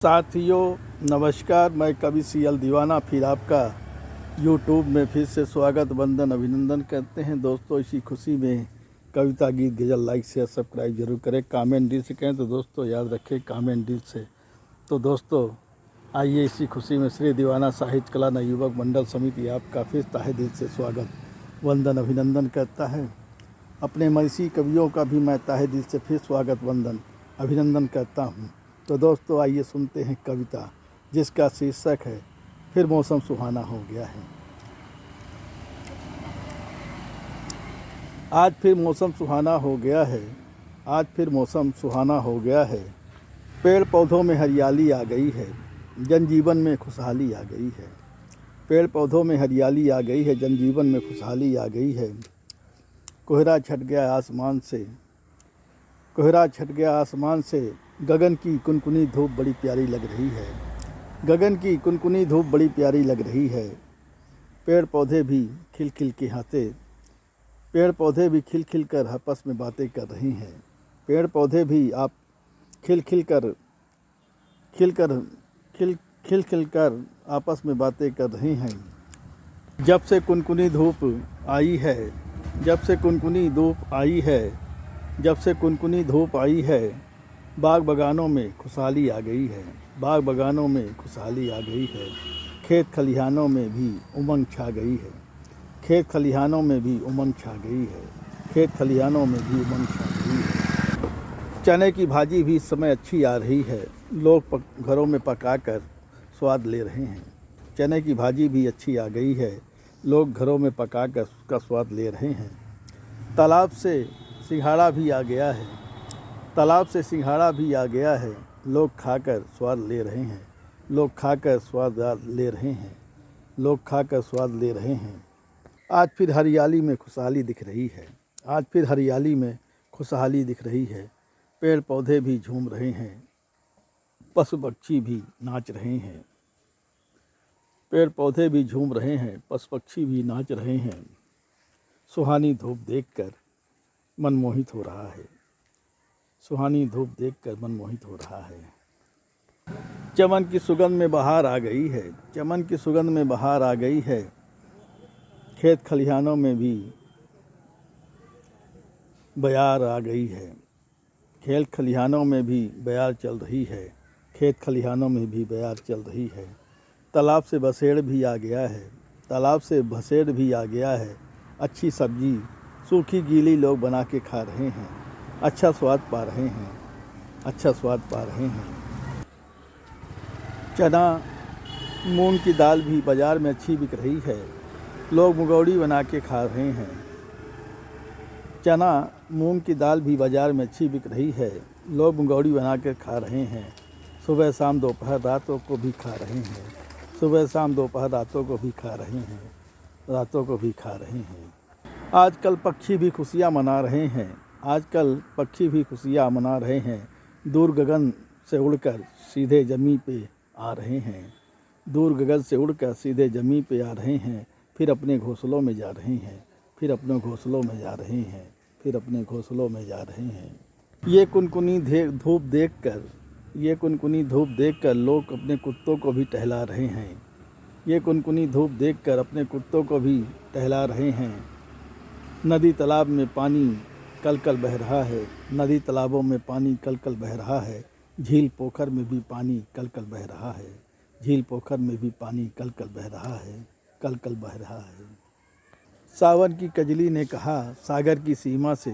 साथियों नमस्कार, मैं कवि सीएल दीवाना फिर आपका यूट्यूब में फिर से स्वागत वंदन अभिनंदन करते हैं। दोस्तों इसी खुशी में कविता गीत गज़ल लाइक शेयर सब्सक्राइब जरूर करें, कमेंट दिल से करें तो दोस्तों याद रखें कमेंट दिल से। तो दोस्तों आइए इसी खुशी में श्री दीवाना साहित्य कला नवयुवक मंडल समिति आपका फिर तहे दिल से स्वागत वंदन अभिनंदन करता है। अपने मनीषी कवियों का भी मैं तहे दिल से फिर स्वागत वंदन अभिनंदन करता हूँ। तो दोस्तों आइए सुनते हैं कविता जिसका शीर्षक है फिर मौसम सुहाना हो गया है। आज फिर मौसम सुहाना हो गया है, आज फिर मौसम सुहाना हो गया है। पेड़ पौधों में हरियाली आ गई है, जनजीवन में खुशहाली आ गई है। पेड़ पौधों में हरियाली आ गई है, जनजीवन में खुशहाली आ गई है। कोहरा छट गया आसमान से, कोहरा छट गया आसमान से। गगन की कुनकुनी धूप बड़ी प्यारी लग रही है, गगन की कुनकुनी धूप बड़ी प्यारी लग रही है। पेड़ पौधे भी खिल खिल के हंसे, पेड़ पौधे भी खिल खिल कर आपस में बातें कर रही हैं। पेड़ पौधे भी आप खिल खिल कर आपस में बातें कर रही हैं। जब से कुनकुनी धूप आई है, जब से कुनकुनी धूप आई है, जब से कुनकुनी धूप आई है। बाग बगानों में खुशहाली आ गई है, बाग बगानों में खुशहाली आ गई है। खेत खलिहानों में भी उमंग छा गई है, खेत खलिहानों में भी उमंग छा गई है, खेत खलिहानों में भी उमंग छा गई है। चने की भाजी भी इस समय अच्छी आ रही है, लोग घरों में पकाकर स्वाद ले रहे हैं। चने की भाजी भी अच्छी आ गई है, लोग घरों में पकाकर उसका स्वाद ले रहे हैं। तालाब से सिंघाड़ा भी आ गया है, तालाब से सिंघाड़ा भी आ गया है। लोग खाकर स्वाद ले रहे हैं, लोग खाकर स्वाद ले रहे हैं, लोग खाकर स्वाद ले रहे हैं। आज फिर हरियाली में खुशहाली दिख रही है, आज फिर हरियाली में खुशहाली दिख रही है। पेड़ पौधे भी झूम रहे हैं, पशु पक्षी भी नाच रहे हैं। पेड़ पौधे भी झूम रहे हैं, पशु पक्षी भी नाच रहे हैं। सुहानी धूप देखकर मन मोहित हो रहा है, सुहानी धूप देखकर मन मोहित हो रहा है। चमन की सुगंध में बहार आ गई है, चमन की सुगंध में बहार आ गई है। खेत खलिहानों में भी बयार आ गई है, खेत खलिहानों में भी बयार चल रही है, खेत खलिहानों में भी बयार चल रही है। तालाब से बसेड़ भी आ गया है, तालाब से बसेड़ भी आ गया है। अच्छी सब्जी सूखी गीली लोग बना के खा रहे हैं, अच्छा स्वाद पा रहे हैं, अच्छा स्वाद पा रहे हैं। चना मूंग की दाल भी बाज़ार में अच्छी बिक रही है, लोग मुगौड़ी बना के खा रहे हैं। चना मूंग की दाल भी बाज़ार में अच्छी बिक रही है, लोग मुगौड़ी बना के खा रहे हैं। सुबह शाम दोपहर रातों को भी खा रहे हैं, सुबह शाम दोपहर रातों को भी खा रहे हैं, रातों को भी खा रहे हैं। आजकल पक्षी भी खुशियाँ मना रहे हैं, आजकल पक्षी भी खुशियाँ मना रहे हैं। दूर गगन से उड़कर सीधे ज़मीं पे आ रहे हैं, दूर गगन से उड़कर सीधे ज़मीं पे आ रहे हैं। फिर अपने घोंसलों में जा रहे हैं, फिर अपने घोंसलों में जा रहे हैं, फिर अपने घोंसलों में जा रहे हैं। ये कुनकुनी धूप देखकर, ये कुनकुनी धूप देखकर लोग अपने कुत्तों को भी टहला रहे हैं, ये कुनकुनी धूप देखकर अपने कुत्तों को भी टहला रहे हैं। नदी तालाब में पानी कल कल बह रहा है, नदी तालाबों में पानी कल कल बह रहा है। झील पोखर में भी पानी कल कल बह रहा है, झील पोखर में भी पानी कल कल बह रहा है, कल कल बह रहा है। सावन की कजली ने कहा सागर की सीमा से,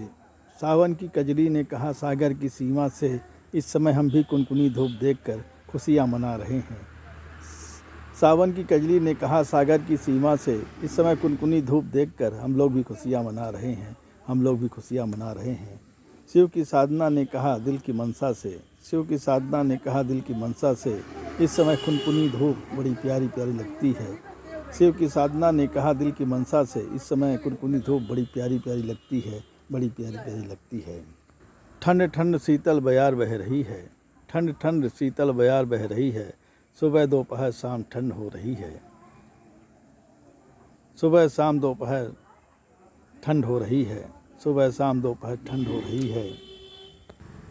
सावन की कजली ने कहा सागर की सीमा से। इस समय हम भी कुनकुनी धूप देखकर खुशियाँ मना रहे हैं। सावन की कजली ने कहा सागर की सीमा से, इस समय कुनकुनी धूप देखकर हम लोग भी खुशियाँ मना रहे हैं, हम लोग भी खुशियाँ मना रहे हैं। शिव की साधना ने कहा दिल की मनसा से, शिव की साधना ने कहा दिल की मनसा से। इस समय कुनकुनी धूप बड़ी प्यारी प्यारी लगती है, शिव की साधना ने कहा दिल की मनसा से। इस समय कुनकुनी धूप बड़ी प्यारी प्यारी लगती है, बड़ी प्यारी प्यारी लगती है। ठंड ठंड शीतल बयार बह रही है, ठंड ठंड शीतल बयार बह रही है। सुबह दोपहर शाम ठंड हो रही है, सुबह शाम दोपहर ठंड हो रही है, सुबह शाम दोपहर ठंड हो रही है।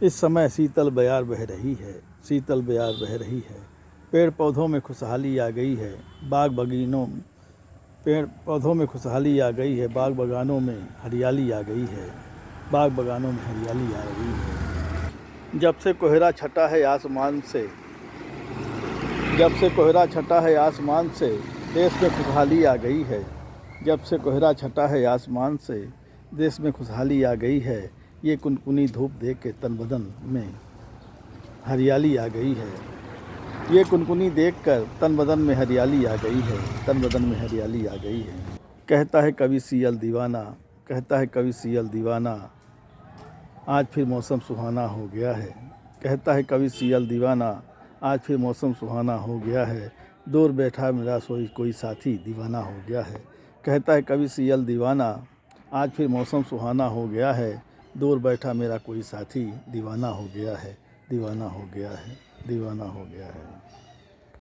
इस समय शीतल बयार बह रही है, शीतल बयार बह रही है। पेड़ पौधों में खुशहाली आ गई है, पेड़ पौधों में खुशहाली आ गई है, बाग बगानों में हरियाली आ गई है, बाग बगानों में हरियाली आ गई है। जब से कोहरा छटा है आसमान से, जब से कोहरा छटा है आसमान से, देश में खुशहाली आ गई है। जब से कोहरा छटा है आसमान से, देश में खुशहाली आ गई है। ये कुनकुनी धूप देख के तन बदन में हरियाली आ गई है। ये कुनकुनी देखकर तन बदन में हरियाली आ गई है, तन बदन में हरियाली आ गई है। कहता है कवि सियल दीवाना, कहता है कवि सियल दीवाना, आज फिर मौसम सुहाना हो गया है। कहता है कवि सियल दीवाना, आज फिर मौसम सुहाना हो गया है। दूर बैठा मेरा कोई साथी दीवाना हो गया है। कहता है कवि सियल दीवाना, आज फिर मौसम सुहाना हो गया है। दूर बैठा मेरा कोई साथी दीवाना हो गया है, दीवाना हो गया है, दीवाना हो गया है।